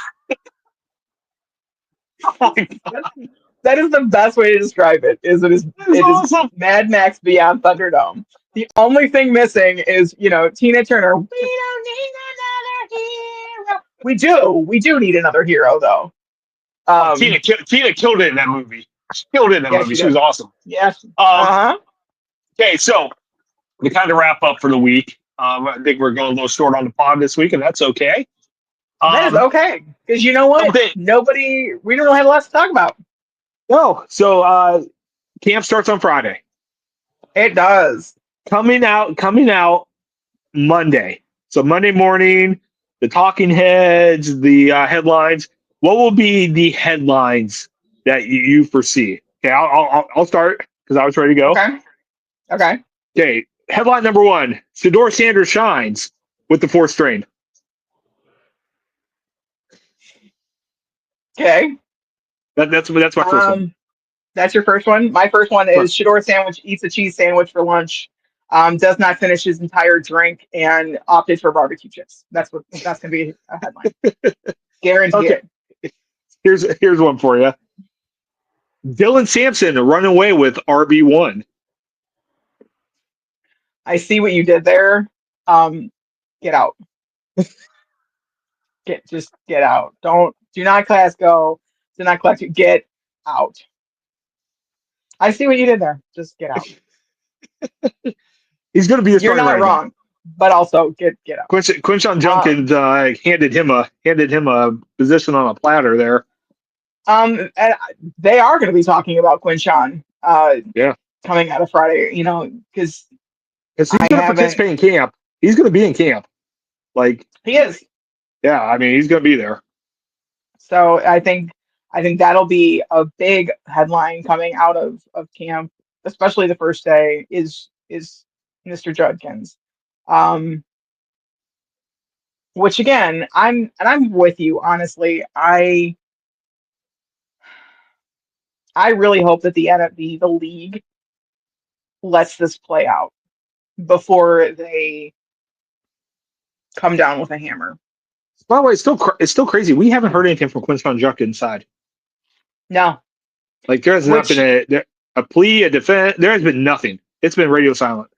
That is the best way to describe it. It is awesome. Mad Max Beyond Thunderdome. The only thing missing is Tina Turner. We don't need another hero. We do need another hero though. Tina killed it in that movie. She killed it in that Yeah, movie. she She was did. awesome. Yes. Okay, so we kind of wrap up for the week. I think we're going a little short on the pod this week, and that's okay. That is okay because you know what? Okay. We don't really have a lot to talk about. No. So camp starts on Friday. It does. Coming out Monday. So Monday morning, the talking heads, the headlines. What will be the headlines that you foresee? Okay, I'll start because I was ready to go. Okay. Okay, headline number one: Shedeur Sanders shines with the fourth strain. Okay. That's my first one. That's your first one. My first one is Shedeur Sandwich eats a cheese sandwich for lunch. Does not finish his entire drink and opted for barbecue chips. That's gonna be a headline. Guaranteed. Okay. Here's one for you. Dylan Sampson running away with RB1. I see what you did there. Get out. Get out. Do not class go. Do not class get out. I see what you did there. Just get out. He's going to be a You're starter not right wrong, but also get out. Quinshon Judkins handed him a position on a platter there. And they are going to be talking about Quinshon. Coming out of Friday, because he's going to participate in camp. He's going to be in camp. Like he is. Yeah, I mean he's going to be there. So I think that'll be a big headline coming out of camp, especially the first day. Is Mr. Judkins, which again I'm with you honestly. I really hope that the league lets this play out before they come down with a hammer. By the way, it's still crazy. We haven't heard anything from Quinshon Judkins' side. No, like there has not been a plea, a defense. There has been nothing. It's been radio silent.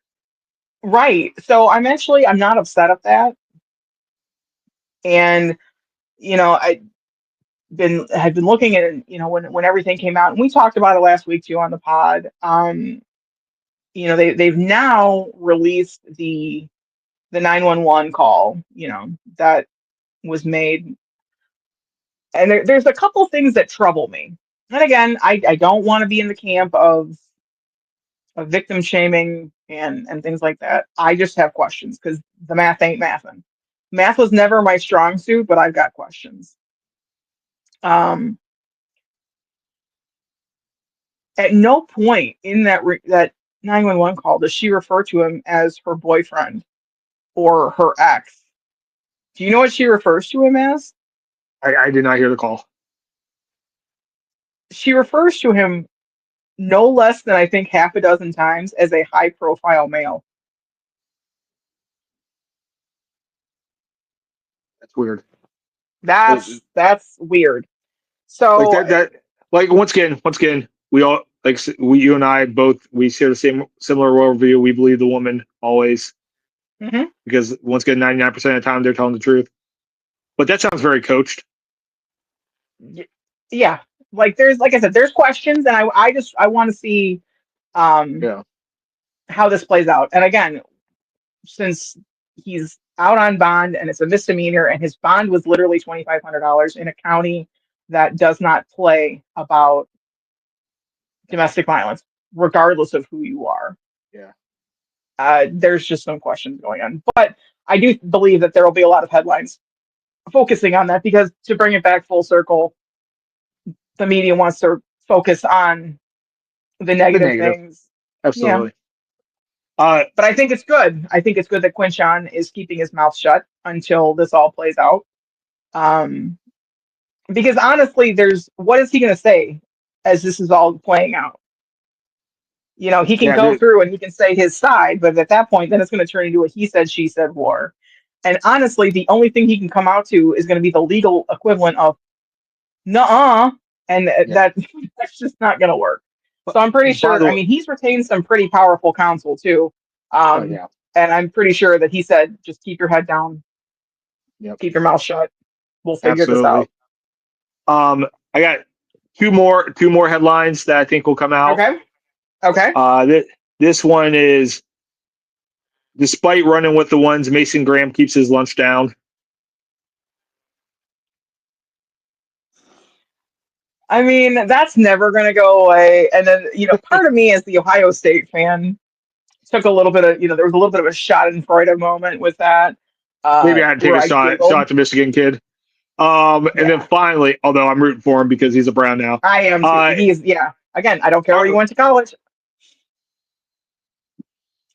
Right. So I'm not upset at that. And I had been looking at it, when everything came out, and we talked about it last week too on the pod. They've now released the 911 call, that was made. And there's a couple things that trouble me. And again, I don't want to be in the camp of victim shaming and things like that. I just have questions because the math ain't mathin'. Math was never my strong suit, but I've got questions. At no point in that 911 call does she refer to him as her boyfriend or her ex. Do you know what she refers to him as? I did not hear the call. She refers to him no less than I think half a dozen times as a high-profile male. That's weird. That's weird. So once again, we all you and I both share the similar worldview. We believe the woman always, because once again, 99% of the time they're telling the truth. But that sounds very coached. Yeah, like I said, there's questions, and I want to see how this plays out. And again, since he's out on bond and it's a misdemeanor, and his bond was literally $2,500 in a county that does not play about domestic violence, regardless of who you are. Yeah. There's just some questions going on, but I do believe that there will be a lot of headlines focusing on that because to bring it back full circle, the media wants to focus on the negative negative. things. Absolutely. But I think it's good. I think it's good that Quinshon is keeping his mouth shut until this all plays out. Because honestly, what is he going to say as this is all playing out? You know, he can go through and he can say his side, but at that point, then it's going to turn into a he said, she said war. And honestly, the only thing he can come out to is going to be the legal equivalent of nuh-uh, and that's just not going to work. So I'm pretty sure. I mean, he's retained some pretty powerful counsel too. And I'm pretty sure that he said, just keep your head down. Yep. Keep your mouth shut. We'll figure this out. I got two more headlines that I think will come out. Okay. This one is, despite running with the ones, Mason Graham keeps his lunch down. I mean, that's never going to go away. And then, part of me as the Ohio State fan took a little bit of, there was a little bit of a Schadenfreude moment with that. Maybe I had to take a shot at the Michigan kid. And then finally, although I'm rooting for him because he's a Brown now. I am too. He is, Again, I don't care where you went to college.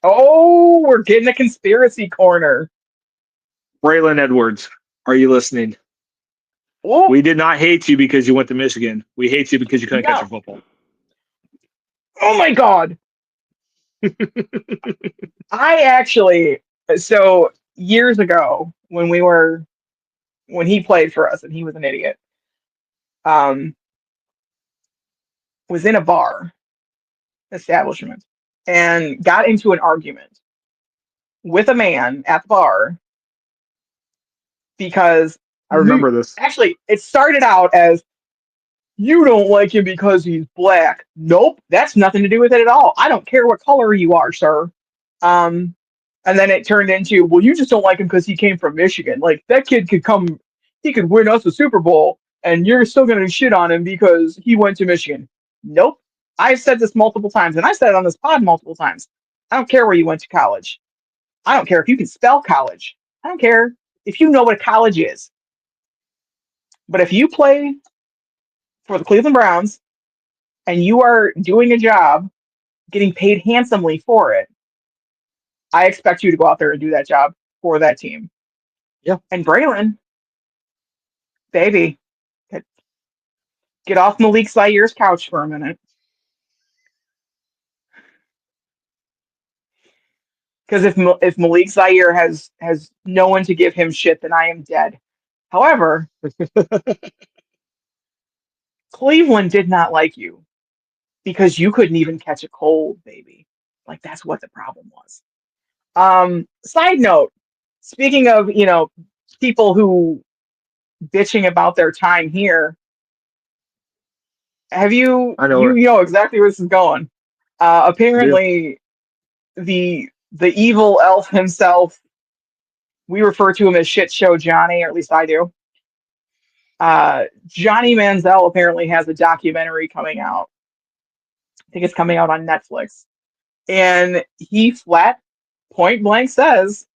Oh, we're getting a conspiracy corner. Braylon Edwards, are you listening? Oh. We did not hate you because you went to Michigan. We hate you because you couldn't catch a football. Oh my God. So years ago when he played for us and he was an idiot, was in a bar establishment and got into an argument with a man at the bar because I remember this. Actually, it started out as, you don't like him because he's black. Nope, that's nothing to do with it at all. I don't care what color you are, sir. And then it turned into, well, you just don't like him because he came from Michigan. Like, that kid he could win us a Super Bowl, and you're still going to shit on him because he went to Michigan. Nope. I've said this multiple times, and I said it on this pod multiple times. I don't care where you went to college. I don't care if you can spell college. I don't care if you know what a college is. But if you play for the Cleveland Browns and you are doing a job, getting paid handsomely for it, I expect you to go out there and do that job for that team. Yeah. And Braylon, baby, get off Malik Zaire's couch for a minute. Because if Malik Zaire has no one to give him shit, then I am dead. However, Cleveland did not like you because you couldn't even catch a cold, baby. Like, that's what the problem was. Side note, speaking of, people who bitching about their time here, you know exactly where this is going. Apparently the evil elf himself, we refer to him as Shit Show Johnny, or at least I do. Johnny Manziel apparently has a documentary coming out. I think it's coming out on Netflix. And he point blank says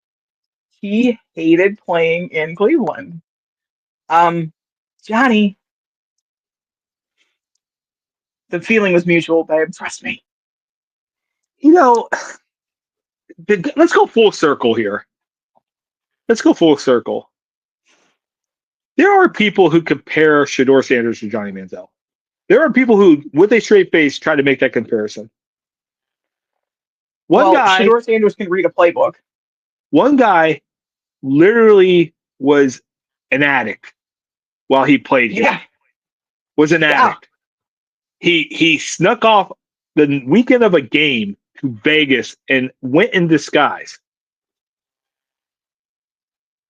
he hated playing in Cleveland. Johnny, the feeling was mutual, babe. Trust me. Let's go full circle here. There are people who compare Shedeur Sanders to Johnny Manziel. There are people who, with a straight face, try to make that comparison. Shedeur Sanders can read a playbook. One guy literally was an addict while he played here. Yeah. Was an addict. He snuck off the weekend of a game to Vegas and went in disguise.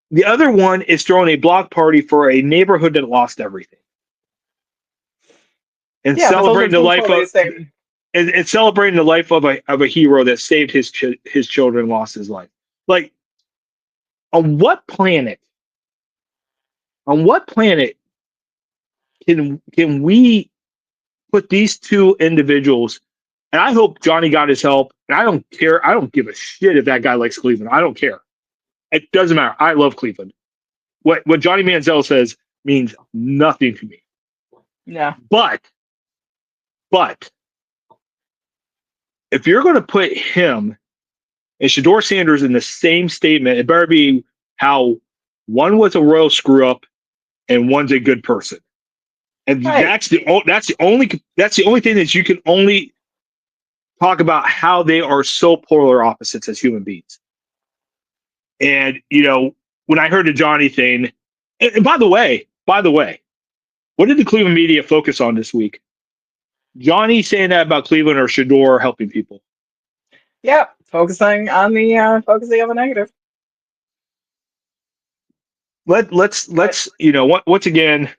The other one is throwing a block party for a neighborhood that lost everything. And celebrating the life of a hero that saved his children, lost his life. Like, on what planet can we put these two individuals? And I hope Johnny got his help. And I don't care. I don't give a shit if that guy likes Cleveland. I don't care. It doesn't matter. I love Cleveland. what Johnny Manziel says means nothing to me. Yeah. But if you're going to put him and Shedeur Sanders in the same statement, it better be how one was a royal screw up and one's a good person. And Right. that's the only thing that you can only talk about, how they are so polar opposites as human beings. And when I heard the Johnny thing, and by the way, what did the Cleveland media focus on this week? Johnny saying that about Cleveland or Shedeur helping people? Yep. Focusing on the negative. Let's once again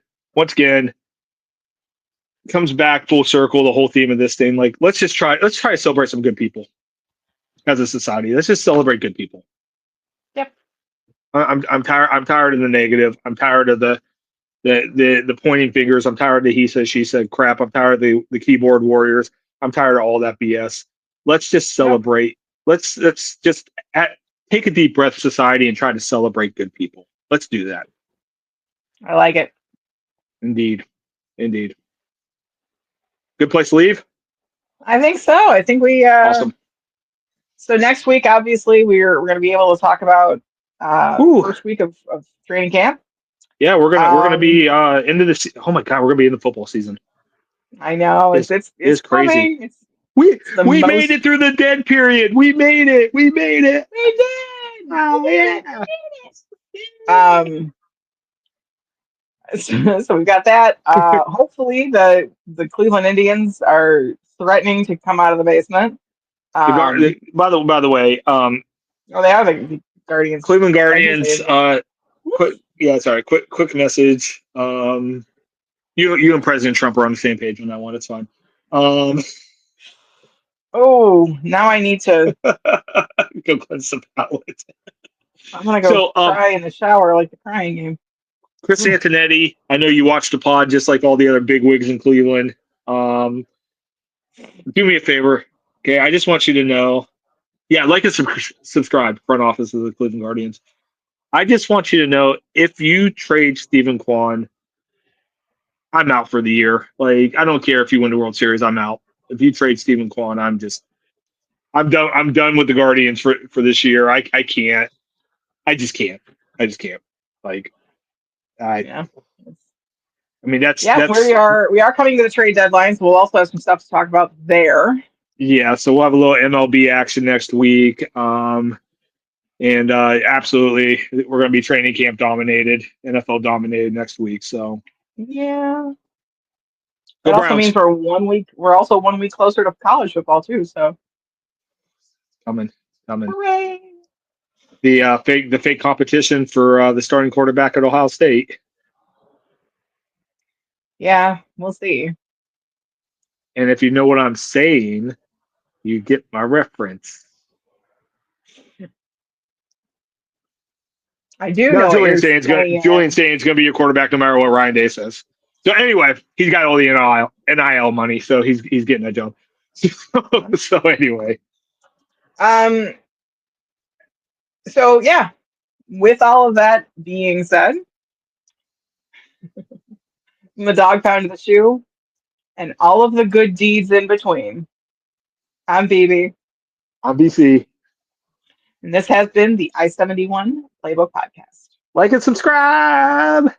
comes back full circle, the whole theme of this thing. Like, let's try to celebrate some good people as a society. Let's just celebrate good people. Yep. I'm tired of the negative. I'm tired of the pointing fingers. I'm tired of the he said, she said crap. I'm tired of the keyboard warriors. I'm tired of all that BS. Let's just celebrate. Yep. Let's just take a deep breath, society, and try to celebrate good people. Let's do that. I like it. Indeed. Good place to leave? I think so. I think we awesome. So next week, obviously, we're going to be able to talk about first week of training camp. Yeah, we're gonna be into the. Oh my God, we're gonna be in the football season. I know it's crazy. Coming. We made it through the dead period. We made it. We did. Oh yeah. So we've got that. Hopefully, the Cleveland Indians are threatening to come out of the basement. By the way, they are the Guardians. Cleveland Guardians. Quick message. You and President Trump are on the same page on that one. It's fine. Oh, now I need to go cleanse the palate. I'm gonna go cry in the shower like the crying game. Chris Antonetti, I know you watched the pod just like all the other big wigs in Cleveland. Do me a favor, okay? I just want you to know, like and subscribe. Front office of the Cleveland Guardians. I just want you to know, if you trade Stephen Kwan, I'm out for the year. Like, I don't care if you win the World Series, I'm out. If you trade Stephen Kwan, I'm done. I'm done with the Guardians for this year. I can't. I just can't. Like, I mean, that's we are coming to the trade deadlines. We'll also have some stuff to talk about there. Yeah, so we'll have a little MLB action next week. And absolutely, we're going to be training camp dominated, NFL dominated next week. So yeah, that also means we're 1 week. We're also 1 week closer to college football too. So coming. Hooray! The fake competition for the starting quarterback at Ohio State. Yeah, we'll see. And if you know what I'm saying, you get my reference. I do know. Julian saying it's going to be your quarterback no matter what Ryan Day says. So anyway, he's got all the NIL money, so he's getting a job. So anyway. So yeah, with all of that being said, from the dog pound to the shoe, and all of the good deeds in between, I'm BB. I'm BC. And this has been the I-71 Playbook Podcast. Like and subscribe.